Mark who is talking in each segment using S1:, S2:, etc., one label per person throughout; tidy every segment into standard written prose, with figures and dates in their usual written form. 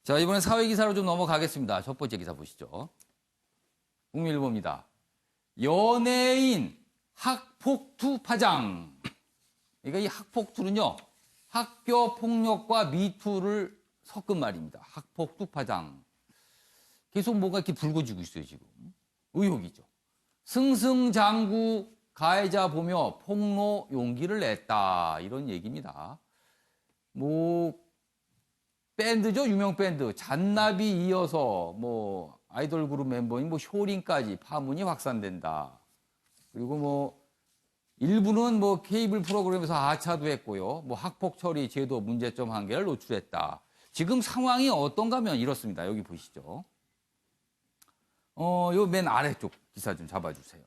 S1: 자, 이번엔 사회 기사로 좀 넘어가겠습니다. 첫 번째 기사 보시죠. 국민일보입니다. 연예인 학폭투 파장. 그러니까 이 학폭투는요, 학교 폭력과 미투를 섞은 말입니다. 학폭투 파장. 계속 뭔가 이렇게 불거지고 있어요, 지금. 의혹이죠. 승승장구 가해자 보며 폭로 용기를 냈다. 이런 얘기입니다. 밴드죠, 유명 밴드. 잔나비 이어서 아이돌 그룹 멤버인 쇼린까지 파문이 확산된다. 그리고 일부는 케이블 프로그램에서 하차도 했고요. 학폭 처리 제도 문제점 한계를 노출했다. 지금 상황이 어떤가 하면 이렇습니다. 여기 보시죠. 요 맨 아래쪽 기사 좀 잡아주세요.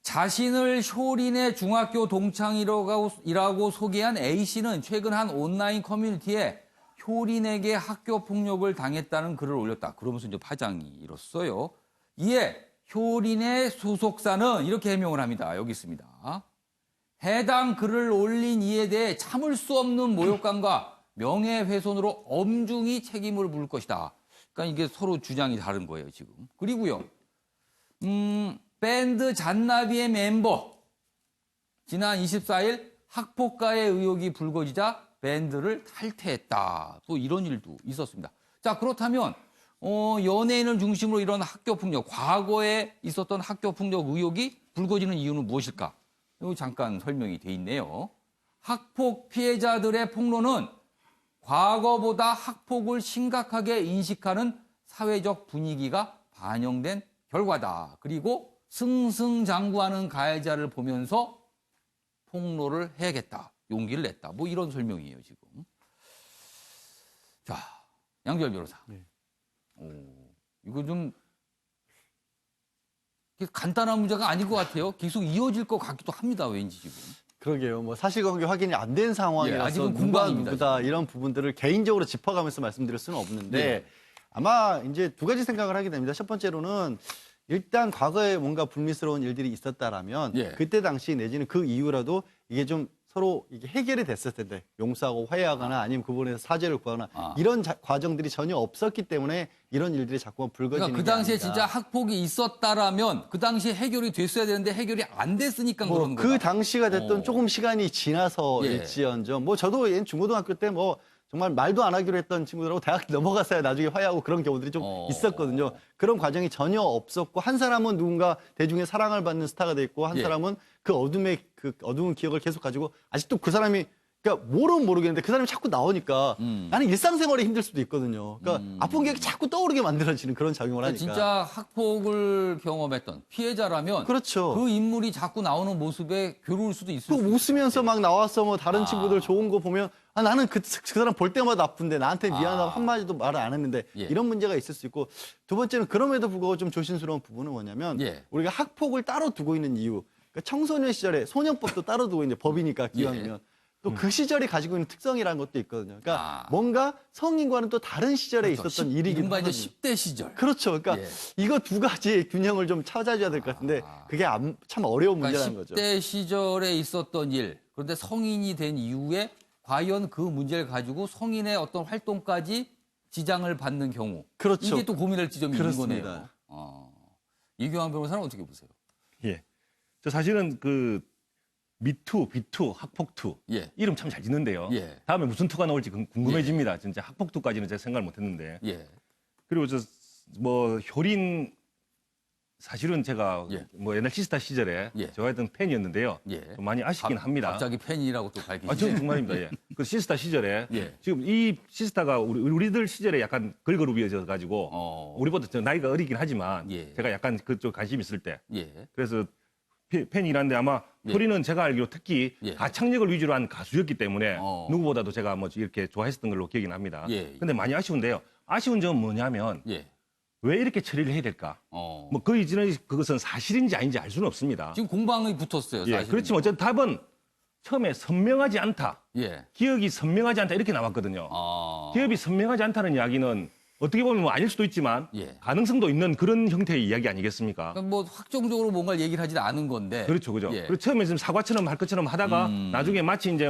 S1: 자신을 쇼린의 중학교 동창이라고 소개한 A씨는 최근 한 온라인 커뮤니티에 효린에게 학교 폭력을 당했다는 글을 올렸다. 그러면서 이제 파장이 일었어요. 이에 효린의 소속사는 이렇게 해명을 합니다. 여기 있습니다. 해당 글을 올린 이에 대해 참을 수 없는 모욕감과 명예훼손으로 엄중히 책임을 물 것이다. 그러니까 이게 서로 주장이 다른 거예요, 지금. 그리고요, 밴드 잔나비의 멤버, 지난 24일 학폭가해 의혹이 불거지자 밴드를 탈퇴했다. 또 이런 일도 있었습니다. 자, 그렇다면 연예인을 중심으로 이런 학교폭력, 과거에 있었던 학교폭력 의혹이 불거지는 이유는 무엇일까? 이거 잠깐 설명이 돼 있네요. 학폭 피해자들의 폭로는 과거보다 학폭을 심각하게 인식하는 사회적 분위기가 반영된 결과다. 그리고 승승장구하는 가해자를 보면서 폭로를 해야겠다. 용기를 냈다. 이런 설명이에요, 지금. 자, 양지열 변호사.
S2: 네.
S1: 이거 좀 간단한 문제가 아닌 것 같아요. 계속 이어질 것 같기도 합니다, 왠지 지금.
S2: 그러게요. 사실관계 확인이 안 된 상황이라서
S1: 아직은
S2: 누가
S1: 공방입니다,
S2: 누구다
S1: 지금.
S2: 이런 부분들을 개인적으로 짚어가면서 말씀드릴 수는 없는데
S1: 예.
S2: 아마 이제 두 가지 생각을 하게 됩니다. 첫 번째로는 일단 과거에 뭔가 불미스러운 일들이 있었다라면
S1: 예.
S2: 그때 당시 내지는 그 이후라도 이게 좀 서로 이게 해결이 됐을 텐데 용서하고 화해하거나 아니면 그 부분에서 사죄를 구하거나 이런 과정들이 전혀 없었기 때문에 이런 일들이 자꾸만 불거지는
S1: 그러니까 그
S2: 게
S1: 당시에
S2: 아닌가.
S1: 진짜 학폭이 있었다라면 그 당시에 해결이 됐어야 되는데 해결이 안 됐으니까 그런 거다.
S2: 그 당시가 됐던 조금 시간이 지나서
S1: 예.
S2: 일지언정 저도 중고등학교 때 정말 말도 안 하기로 했던 친구들하고 대학 넘어갔어야 나중에 화해하고 그런 경우들이 좀 있었거든요. 그런 과정이 전혀 없었고 한 사람은 누군가 대중의 사랑을 받는 스타가 돼 있고 한
S1: 예.
S2: 사람은 그 어두운 기억을 계속 가지고 아직도 그 사람이 그러니까 모르겠는데 그 사람이 자꾸 나오니까 나는 일상생활에 힘들 수도 있거든요. 그러니까 아픈 기억이 자꾸 떠오르게 만들어지는 그런 작용을 하니까.
S1: 진짜 학폭을 경험했던 피해자라면
S2: 그렇죠.
S1: 그 인물이 자꾸 나오는 모습에 괴로울 수도 있을 수 있어요.
S2: 웃으면서 막 나와서 다른 친구들 좋은 거 보면 나는 그 사람 볼 때마다 아픈데 나한테 미안하고 한마디도 말을 안 했는데
S1: 예.
S2: 이런 문제가 있을 수 있고 두 번째는 그럼에도 불구하고 좀 조심스러운 부분은 뭐냐면
S1: 예.
S2: 우리가 학폭을 따로 두고 있는 이유 그러니까 청소년 시절에 소년법도 따로 두고 있는데 법이니까 기왕이면 또 그 시절이 가지고 있는 특성이라는 것도 있거든요. 그러니까 뭔가 성인과는 또 다른 시절에
S1: 그렇죠.
S2: 있었던 일이기도
S1: 이른바 이제
S2: 하거든요.
S1: 10대 시절.
S2: 그렇죠. 그러니까 이거 두 가지 균형을 좀 찾아줘야 될 것 같은데 그게 참 어려운 문제라는 거죠.
S1: 10대 시절에 있었던 일, 그런데 성인이 된 이후에 과연 그 문제를 가지고 성인의 어떤 활동까지 지장을 받는 경우.
S2: 그렇죠.
S1: 이게 또 고민할 지점이
S2: 그렇습니다.
S1: 있는 거네요. 이경환 변호사는 어떻게 보세요?
S3: 예. 저 사실은 미투, 비투, 학폭투
S1: 예.
S3: 이름 참 잘 짓는데요.
S1: 예.
S3: 다음에 무슨 투가 나올지 궁금해집니다. 진짜 학폭투까지는 제가 생각을 못했는데.
S1: 예.
S3: 그리고 효린 사실은 제가
S1: 예.
S3: 옛날 시스타 시절에
S1: 예.
S3: 좋아했던 팬이었는데요.
S1: 예.
S3: 좀 많이 아쉽긴 합니다.
S1: 갑자기 팬이라고 또 밝히시네.
S3: 저는 정말입니다. 예. 그 시스타 시절에
S1: 예.
S3: 지금 이 시스타가 우리들 시절에 약간 걸그룹이어져 가지고 우리보다 저 나이가 어리긴 하지만
S1: 예.
S3: 제가 약간 그쪽 관심 있을 때
S1: 예.
S3: 그래서 팬이라는데 아마 효린은 제가 알기로 특히
S1: 예.
S3: 가창력을 위주로 한 가수였기 때문에 누구보다도 제가 이렇게 좋아했었던 걸로 기억이 납니다.
S1: 예.
S3: 근데 많이 아쉬운데요. 아쉬운 점은 뭐냐면
S1: 예.
S3: 왜 이렇게 처리를 해야 될까? 그 이전에 그것은 사실인지 아닌지 알 수는 없습니다.
S1: 지금 공방이 붙었어요.
S3: 예,
S1: 사실은.
S3: 그렇지만 어쨌든 답은 처음에 선명하지 않다.
S1: 예.
S3: 기억이 선명하지 않다 이렇게 나왔거든요. 기억이 선명하지 않다는 이야기는 어떻게 보면 아닐 수도 있지만
S1: 예.
S3: 가능성도 있는 그런 형태의 이야기 아니겠습니까?
S1: 그러니까 확정적으로 뭔가를 얘기를 하진 않은 건데.
S3: 그렇죠, 그죠.
S1: 예.
S3: 그리고 처음에 좀 사과처럼 할 것처럼 하다가 나중에 마치 이제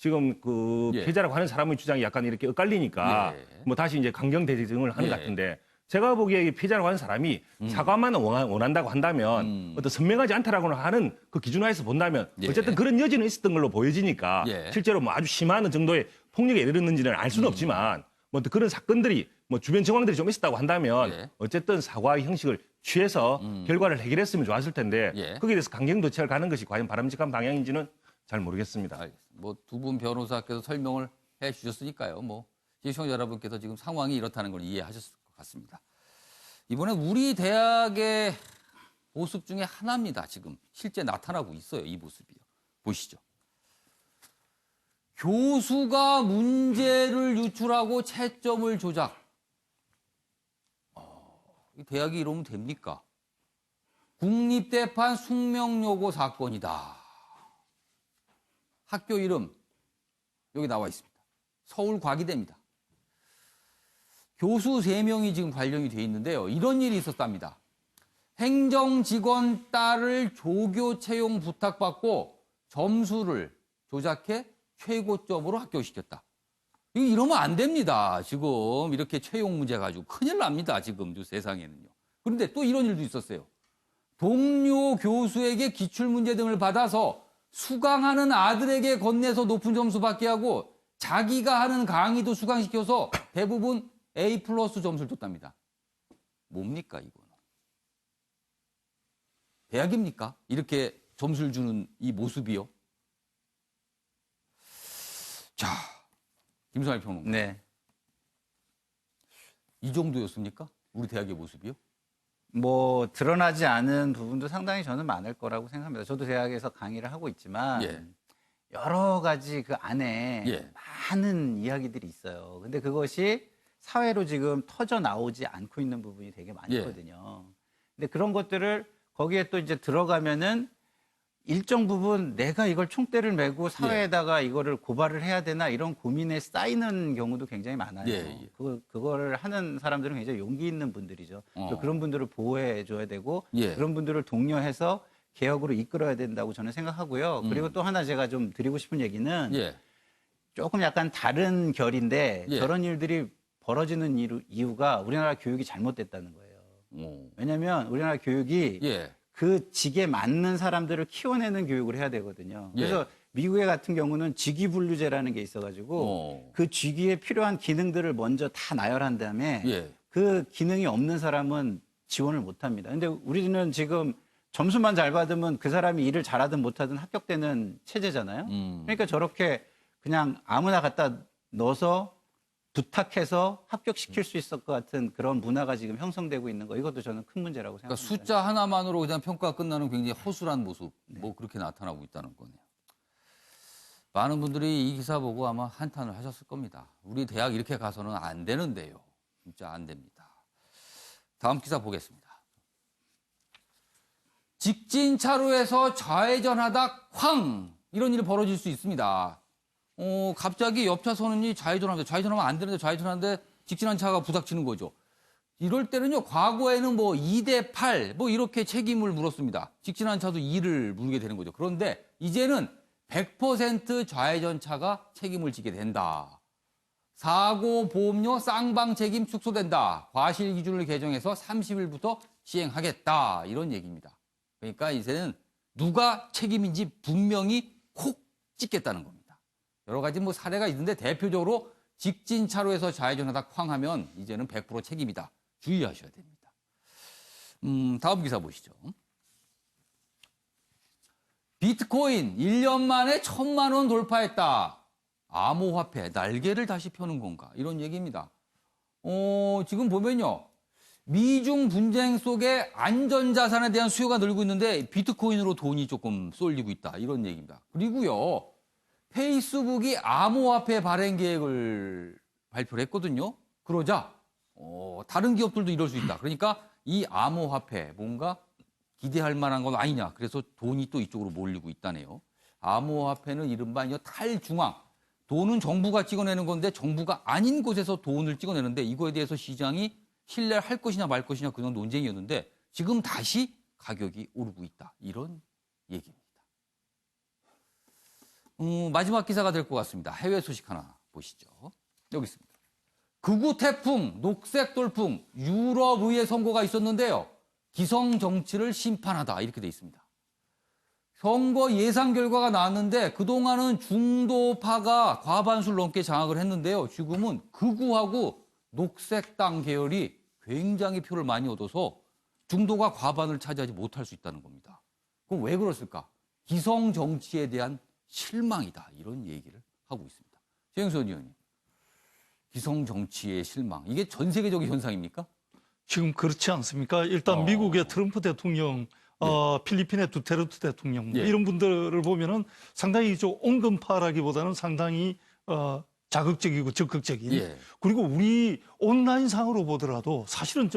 S3: 지금 그
S1: 예.
S3: 피해자라고 하는 사람의 주장이 약간 이렇게 엇갈리니까
S1: 예.
S3: 뭐 다시 이제 강경 대응을 하는
S1: 예.
S3: 것 같은데 제가 보기에 이 피해자라고 하는 사람이 사과만 원한다고 한다면 어떤 선명하지 않다라고 하는 그 기준화에서 본다면
S1: 예.
S3: 어쨌든 그런 여지는 있었던 걸로 보여지니까
S1: 예.
S3: 실제로 뭐 아주 심한 정도의 폭력에 이르렀는지는 알 수는 없지만 뭐 그런 사건들이 뭐 주변 정황들이 좀 있었다고 한다면
S1: 예.
S3: 어쨌든 사과의 형식을 취해서 결과를 해결했으면 좋았을 텐데
S1: 예.
S3: 거기에 대해서 강경 조치를 가는 것이 과연 바람직한 방향인지는 잘 모르겠습니다.
S1: 뭐 두 분 변호사께서 설명을 해 주셨으니까요. 뭐 시청자 여러분께서 지금 상황이 이렇다는 걸 이해하셨을 것 같습니다. 이번에 우리 대학의 모습 중에 하나입니다. 지금 실제 나타나고 있어요. 이 모습이요. 보시죠. 교수가 문제를 유출하고 채점을 조작. 이 대학이 이러면 됩니까? 국립대판 숙명여고 사건이다. 학교 이름 여기 나와 있습니다. 서울과기대입니다. 교수 3명이 지금 관련이 돼 있는데요. 이런 일이 있었답니다. 행정직원 딸을 조교 채용 부탁받고 점수를 조작해 최고점으로 합격시켰다. 이러면 안 됩니다. 지금 이렇게 채용 문제 가지고 큰일 납니다. 지금 세상에는요. 그런데 또 이런 일도 있었어요. 동료 교수에게 기출문제 등을 받아서 수강하는 아들에게 건네서 높은 점수 받게 하고 자기가 하는 강의도 수강시켜서 대부분 A+ 점수를 줬답니다. 뭡니까 이거는? 대학입니까? 이렇게 점수를 주는 이 모습이요? 자, 김성할 평론가.
S4: 네.
S1: 이 정도였습니까? 우리 대학의 모습이요?
S4: 뭐 드러나지 않은 부분도 상당히 저는 많을 거라고 생각합니다. 저도 대학에서 강의를 하고 있지만
S1: 예.
S4: 여러 가지 그 안에
S1: 예.
S4: 많은 이야기들이 있어요. 근데 그것이 사회로 지금 터져 나오지 않고 있는 부분이 되게 많거든요. 근데 그런 것들을 거기에 또 이제 들어가면은 일정 부분 내가 이걸 총대를 메고 사회에다가 이거를 고발을 해야 되나 이런 고민에 쌓이는 경우도 굉장히 많아요.
S1: 예.
S4: 그거를 하는 사람들은 굉장히 용기 있는 분들이죠. 또 그런 분들을 보호해 줘야 되고
S1: 예.
S4: 그런 분들을 독려해서 개혁으로 이끌어야 된다고 저는 생각하고요. 그리고 또 하나 제가 좀 드리고 싶은 얘기는
S1: 예.
S4: 조금 약간 다른 결인데
S1: 예.
S4: 저런 일들이 벌어지는 이유가 우리나라 교육이 잘못됐다는 거예요. 왜냐하면 우리나라 교육이
S1: 예.
S4: 그 직에 맞는 사람들을 키워내는 교육을 해야 되거든요. 그래서 미국의 같은 경우는 직위분류제라는 게 있어가지고 그 직위에 필요한 기능들을 먼저 다 나열한 다음에 그 기능이 없는 사람은 지원을 못합니다. 근데 우리는 지금 점수만 잘 받으면 그 사람이 일을 잘하든 못하든 합격되는 체제잖아요. 그러니까 저렇게 그냥 아무나 갖다 넣어서 부탁해서 합격시킬 수 있을 것 같은 그런 문화가 지금 형성되고 있는 거 이것도 저는 큰 문제라고
S1: 그러니까
S4: 생각합니다.
S1: 숫자 하나만으로 그냥 평가가 끝나는 굉장히 허술한 모습, 뭐 그렇게 나타나고 있다는 거네요. 많은 분들이 이 기사 보고 아마 한탄을 하셨을 겁니다. 우리 대학 이렇게 가서는 안 되는데요. 진짜 안 됩니다. 다음 기사 보겠습니다. 직진 차로에서 좌회전하다 쾅! 이런 일이 벌어질 수 있습니다. 갑자기 옆차선이 좌회전합니다. 좌회전하면 안 되는데 좌회전하는데 직진한 차가 부닥치는 거죠. 이럴 때는요, 과거에는 뭐 2대8 뭐 이렇게 책임을 물었습니다. 직진한 차도 2를 물게 되는 거죠. 그런데 이제는 100% 좌회전 차가 책임을 지게 된다. 사고 보험료 쌍방 책임 축소된다. 과실 기준을 개정해서 30일부터 시행하겠다. 이런 얘기입니다. 그러니까 이제는 누가 책임인지 분명히 콕 찍겠다는 겁니다. 여러 가지 뭐 사례가 있는데 대표적으로 직진 차로에서 좌회전하다 쾅 하면 이제는 100% 책임이다. 주의하셔야 됩니다. 다음 기사 보시죠. 비트코인 1년 만에 1,000만 원 돌파했다. 암호화폐 날개를 다시 펴는 건가? 이런 얘기입니다. 지금 보면요. 미중 분쟁 속에 안전자산에 대한 수요가 늘고 있는데 비트코인으로 돈이 조금 쏠리고 있다. 이런 얘기입니다. 그리고요. 페이스북이 암호화폐 발행 계획을 발표를 했거든요. 그러자 다른 기업들도 이럴 수 있다. 그러니까 이 암호화폐 뭔가 기대할 만한 건 아니냐. 그래서 돈이 또 이쪽으로 몰리고 있다네요. 암호화폐는 이른바 탈중앙. 돈은 정부가 찍어내는 건데 정부가 아닌 곳에서 돈을 찍어내는데 이거에 대해서 시장이 신뢰를 할 것이냐 말 것이냐 그런 논쟁이었는데 지금 다시 가격이 오르고 있다. 이런 얘기입니다. 마지막 기사가 될 것 같습니다. 해외 소식 하나 보시죠. 여기 있습니다. 극우 태풍, 녹색 돌풍, 유럽의회 선거가 있었는데요. 기성 정치를 심판하다 이렇게 돼 있습니다. 선거 예상 결과가 나왔는데 그동안은 중도파가 과반수를 넘게 장악을 했는데요. 지금은 극우하고 녹색당 계열이 굉장히 표를 많이 얻어서 중도가 과반을 차지하지 못할 수 있다는 겁니다. 그럼 왜 그랬을까? 기성 정치에 대한 실망이다. 이런 얘기를 하고 있습니다. 최영선 의원님, 기성 정치의 실망. 이게 전 세계적인 현상입니까?
S5: 지금 그렇지 않습니까? 일단 미국의 트럼프 대통령, 필리핀의 두테르테 대통령 이런 분들을 보면은 상당히 좀 온건파라기보다는 상당히 자극적이고 적극적인. 그리고 우리 온라인상으로 보더라도 사실은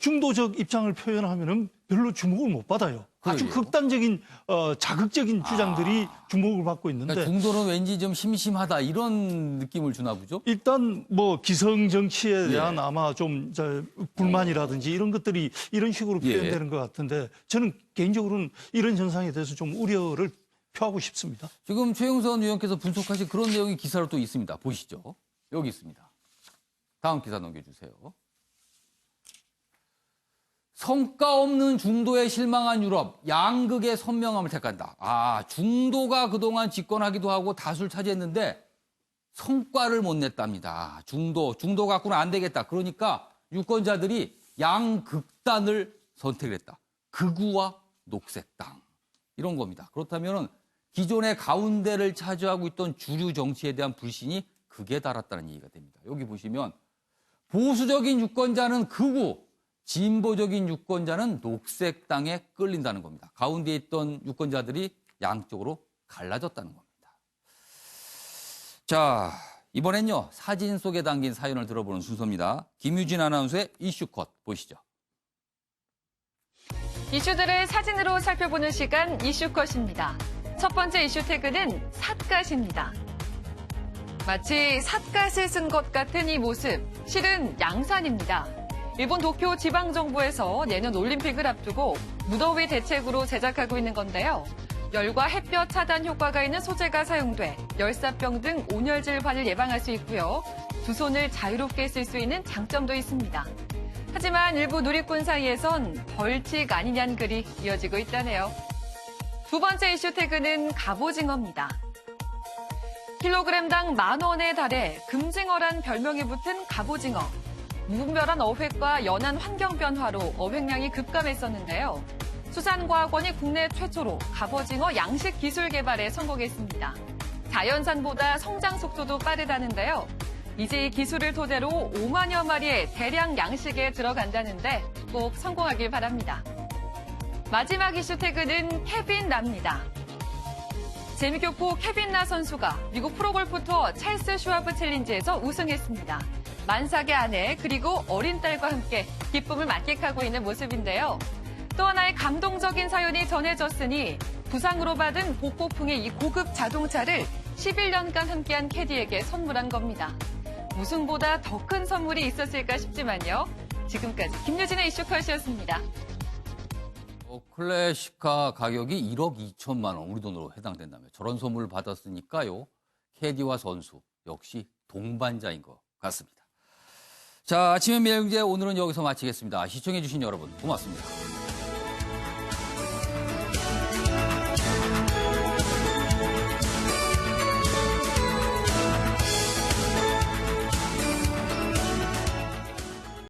S5: 중도적 입장을 표현하면은 별로 주목을 못 받아요. 아주 극단적인 자극적인 주장들이 주목을 받고 있는데
S1: 그러니까 중도는 왠지 좀 심심하다 이런 느낌을 주나 보죠?
S5: 일단 뭐 기성 정치에 대한 아마 좀 불만이라든지 이런 것들이 이런 식으로 표현되는 것 같은데 저는 개인적으로는 이런 현상에 대해서 좀 우려를 표하고 싶습니다.
S1: 지금 최영선 의원께서 분석하신 그런 내용이 기사로 또 있습니다. 보시죠. 여기 있습니다. 다음 기사 넘겨주세요. 성과 없는 중도에 실망한 유럽, 양극의 선명함을 택한다. 중도가 그동안 집권하기도 하고 다수를 차지했는데 성과를 못 냈답니다. 중도 갖고는 안 되겠다. 그러니까 유권자들이 양극단을 선택을 했다. 극우와 녹색당. 이런 겁니다. 그렇다면 기존의 가운데를 차지하고 있던 주류 정치에 대한 불신이 극에 달았다는 얘기가 됩니다. 여기 보시면 보수적인 유권자는 극우, 진보적인 유권자는 녹색당에 끌린다는 겁니다. 가운데 있던 유권자들이 양쪽으로 갈라졌다는 겁니다. 자, 이번엔요. 사진 속에 담긴 사연을 들어보는 순서입니다. 김유진 아나운서의 이슈컷 보시죠.
S6: 이슈들을 사진으로 살펴보는 시간 이슈컷입니다. 첫 번째 이슈 태그는 삿갓입니다. 마치 삿갓을 쓴 것 같은 이 모습, 실은 양산입니다. 일본 도쿄 지방정부에서 내년 올림픽을 앞두고 무더위 대책으로 제작하고 있는 건데요. 열과 햇볕 차단 효과가 있는 소재가 사용돼 열사병 등 온열질 환을 예방할 수 있고요. 두 손을 자유롭게 쓸 수 있는 장점도 있습니다. 하지만 일부 누리꾼 사이에선 벌칙 아니냐는 글이 이어지고 있다네요. 두 번째 이슈 태그는 갑오징어입니다. 킬로그램당 10,000원에 달해 금징어란 별명이 붙은 갑오징어. 무분별한 어획과 연한 환경 변화로 어획량이 급감했었는데요. 수산과학원이 국내 최초로 갑오징어 양식 기술 개발에 성공했습니다. 자연산보다 성장 속도도 빠르다는데요. 이제 이 기술을 토대로 5만여 마리의 대량 양식에 들어간다는데 꼭 성공하길 바랍니다. 마지막 이슈 태그는 케빈 나입니다. 재미교포 케빈 나 선수가 미국 프로골프 투어 찰스 슈와브 챌린지에서 우승했습니다. 만삭의 아내 그리고 어린 딸과 함께 기쁨을 만끽하고 있는 모습인데요. 또 하나의 감동적인 사연이 전해졌으니 부상으로 받은 복고풍의 이 고급 자동차를 11년간 함께한 캐디에게 선물한 겁니다. 우승보다 더 큰 선물이 있었을까 싶지만요. 지금까지 김유진의 이슈컷이었습니다.
S1: 클래식카 가격이 1억 2천만 원 우리 돈으로 해당된다며 저런 선물을 받았으니까요. 캐디와 선수 역시 동반자인 것 같습니다. 자, 아침의 매일경제 오늘은 여기서 마치겠습니다. 시청해주신 여러분 고맙습니다.